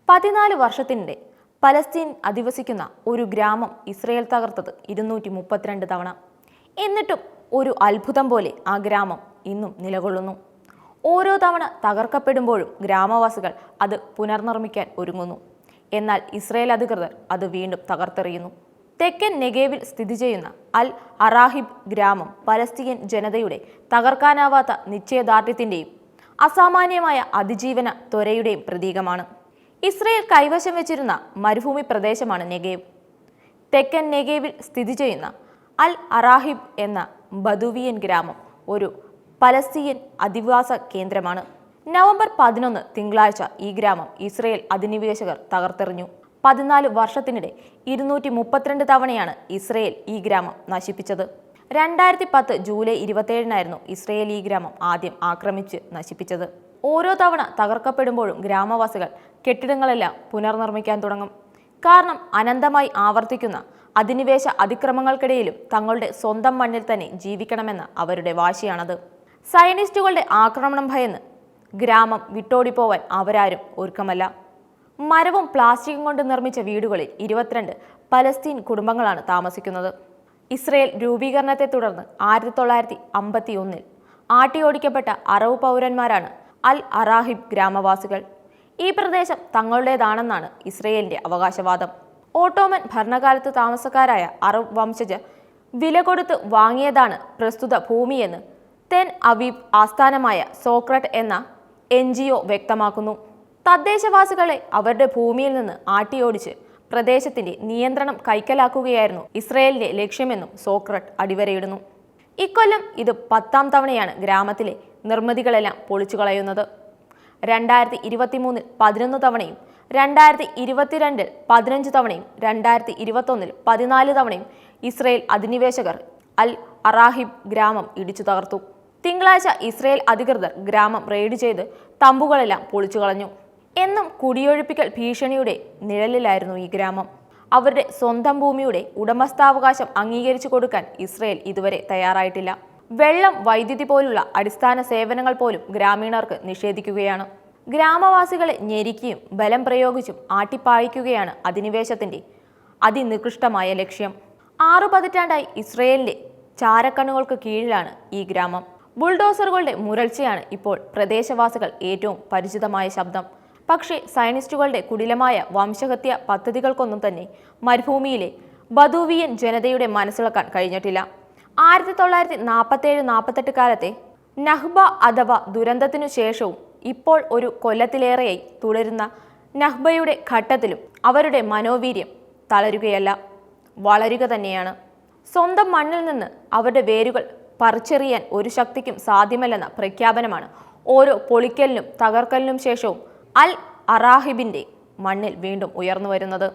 14 വർഷത്തിനിടെ പലസ്തീൻ അധിവസിക്കുന്ന ഒരു ഗ്രാമം ഇസ്രയേൽ തകർത്തത് 232 തവണ. എന്നിട്ടും ഒരു അത്ഭുതം പോലെ ആ ഗ്രാമം ഇന്നും നിലകൊള്ളുന്നു. ഓരോ തവണ തകർക്കപ്പെടുമ്പോഴും ഗ്രാമവാസികൾ അത് പുനർനിർമ്മിക്കാൻ ഒരുങ്ങുന്നു. എന്നാൽ ഇസ്രയേൽ അധികൃതർ അത് വീണ്ടും തകർത്തെറിയുന്നു. തെക്കൻ നെഗേവിൽ സ്ഥിതി ചെയ്യുന്ന അൽ അറാഹിബ് ഗ്രാമം പലസ്തീൻ ജനതയുടെ തകർക്കാനാവാത്ത നിശ്ചയദാർഢ്യത്തിൻ്റെയും അസാമാന്യമായ അതിജീവന ത്വരയുടെയും പ്രതീകമാണ്. ഇസ്രയേൽ കൈവശം വെച്ചിരുന്ന മരുഭൂമി പ്രദേശമാണ് നെഗേവ്. തെക്കൻ നെഗേവിൽ സ്ഥിതി ചെയ്യുന്ന അൽ അറാഹിബ് എന്ന ബദൂവിയൻ ഗ്രാമം ഒരു പലസ്തീൻ അധിവാസ കേന്ദ്രമാണ്. നവംബർ 11 തിങ്കളാഴ്ച ഈ ഗ്രാമം ഇസ്രയേൽ അധിനിവേശകർ തകർത്തെറിഞ്ഞു. 14 വർഷത്തിനിടെ 232 തവണയാണ് ഇസ്രയേൽ ഈ ഗ്രാമം നശിപ്പിച്ചത്. 2010 ജൂലൈ 27 ഇസ്രയേൽ ഈ ഗ്രാമം ആദ്യം ആക്രമിച്ച് നശിപ്പിച്ചത്. ഓരോ തവണ തകർക്കപ്പെടുമ്പോഴും ഗ്രാമവാസികൾ കെട്ടിടങ്ങളെല്ലാം പുനർനിർമ്മിക്കാൻ തുടങ്ങും. കാരണം അനന്തമായി ആവർത്തിക്കുന്ന അധിനിവേശ അതിക്രമങ്ങൾക്കിടയിലും തങ്ങളുടെ സ്വന്തം മണ്ണിൽ തന്നെ ജീവിക്കണമെന്ന അവരുടെ വാശിയാണത്. സയനിസ്റ്റുകളുടെ ആക്രമണം ഭയന്ന് ഗ്രാമം വിട്ടോടിപ്പോവാൻ അവരാരും ഒരുക്കമല്ല. മരവും പ്ലാസ്റ്റിക്കും കൊണ്ട് നിർമ്മിച്ച വീടുകളിൽ 22 പലസ്തീൻ കുടുംബങ്ങളാണ് താമസിക്കുന്നത്. ഇസ്രയേൽ രൂപീകരണത്തെ തുടർന്ന് 1951 ആട്ടിയോടിക്കപ്പെട്ട അറബ് പൗരന്മാരാണ് അൽ അറാഹിബ് ഗ്രാമവാസികൾ. ഈ പ്രദേശം തങ്ങളുടേതാണെന്നാണ് ഇസ്രയേലിന്റെ അവകാശവാദം. ഓട്ടോമൻ ഭരണകാലത്ത് താമസക്കാരായ അറബ് വംശജർ വില കൊടുത്ത് വാങ്ങിയതാണ് പ്രസ്തുത ഭൂമിയെന്ന് തെൻ അവീവ് ആസ്ഥാനമായ സോക്രട്ട് എന്ന NGO വ്യക്തമാക്കുന്നു. തദ്ദേശവാസികളെ അവരുടെ ഭൂമിയിൽ നിന്ന് ആട്ടിയോടിച്ച് പ്രദേശത്തിന്റെ നിയന്ത്രണം കൈക്കലാക്കുകയായിരുന്നു ഇസ്രയേലിന്റെ ലക്ഷ്യമെന്നും സോക്രട്ട് അടിവരയിടുന്നു. ഇക്കൊല്ലം ഇത് 10ാം തവണയാണ് ഗ്രാമത്തിലെ നിർമ്മിതികളെല്ലാം പൊളിച്ചു കളയുന്നത്. 2023 11 തവണയും 2022 15 തവണയും 2021 14 തവണയും ഇസ്രയേൽ അധിനിവേശകർ അൽ അറാഹിബ് ഗ്രാമം ഇടിച്ചു തകർത്തു. തിങ്കളാഴ്ച ഇസ്രയേൽ അധികൃതർ ഗ്രാമം റെയ്ഡ് ചെയ്ത് തമ്പുകളെല്ലാം പൊളിച്ചു കളഞ്ഞു. എന്നും കുടിയൊഴിപ്പിക്കൽ ഭീഷണിയുടെ നിഴലിലായിരുന്നു ഈ ഗ്രാമം. അവരുടെ സ്വന്തം ഭൂമിയുടെ ഉടമസ്ഥാവകാശം അംഗീകരിച്ചു കൊടുക്കാൻ ഇസ്രയേൽ ഇതുവരെ തയ്യാറായിട്ടില്ല. വെള്ളം, വൈദ്യുതി പോലുള്ള അടിസ്ഥാന സേവനങ്ങൾ പോലും ഗ്രാമീണർക്ക് നിഷേധിക്കുകയാണ്. ഗ്രാമവാസികളെ ഞെരുക്കിയും ബലം പ്രയോഗിച്ചും ആട്ടിപ്പായിക്കുകയാണ് അധിനിവേശത്തിന്റെ അതിനികൃഷ്ടമായ ലക്ഷ്യം. 6 പതിറ്റാണ്ടായി ഇസ്രയേലിന്റെ ചാരക്കണ്ണുകൾക്ക് കീഴിലാണ് ഈ ഗ്രാമം. ബുൾഡോസറുകളുടെ മുരൾച്ചയാണ് ഇപ്പോൾ പ്രദേശവാസികൾ ഏറ്റവും പരിചിതമായ ശബ്ദം. പക്ഷേ സയനിസ്റ്റുകളുടെ കുടിലമായ വംശഹത്യ പദ്ധതികൾക്കൊന്നും തന്നെ മരുഭൂമിയിലെ ബദൂവിയൻ ജനതയുടെ മനസ്സിളക്കാൻ കഴിഞ്ഞിട്ടില്ല. 1947-48 കാലത്തെ നഹ്ബ അഥവാ ദുരന്തത്തിനു ശേഷവും ഇപ്പോൾ ഒരു കൊല്ലത്തിലേറെയായി തുടരുന്ന നഹ്ബയുടെ ഘട്ടത്തിലും അവരുടെ മനോവീര്യം തളരുകയല്ല, വളരുക തന്നെയാണ്. സ്വന്തം മണ്ണിൽ നിന്ന് അവരുടെ വേരുകൾ പറിച്ചെറിയാൻ ഒരു ശക്തിക്കും സാധ്യമല്ലെന്ന പ്രഖ്യാപനമാണ് ഓരോ പൊളിക്കലിനും തകർക്കലിനും ശേഷവും അൽ അറാഹിബിന്റെ മണ്ണിൽ വീണ്ടും ഉയർന്നു വരുന്നത്.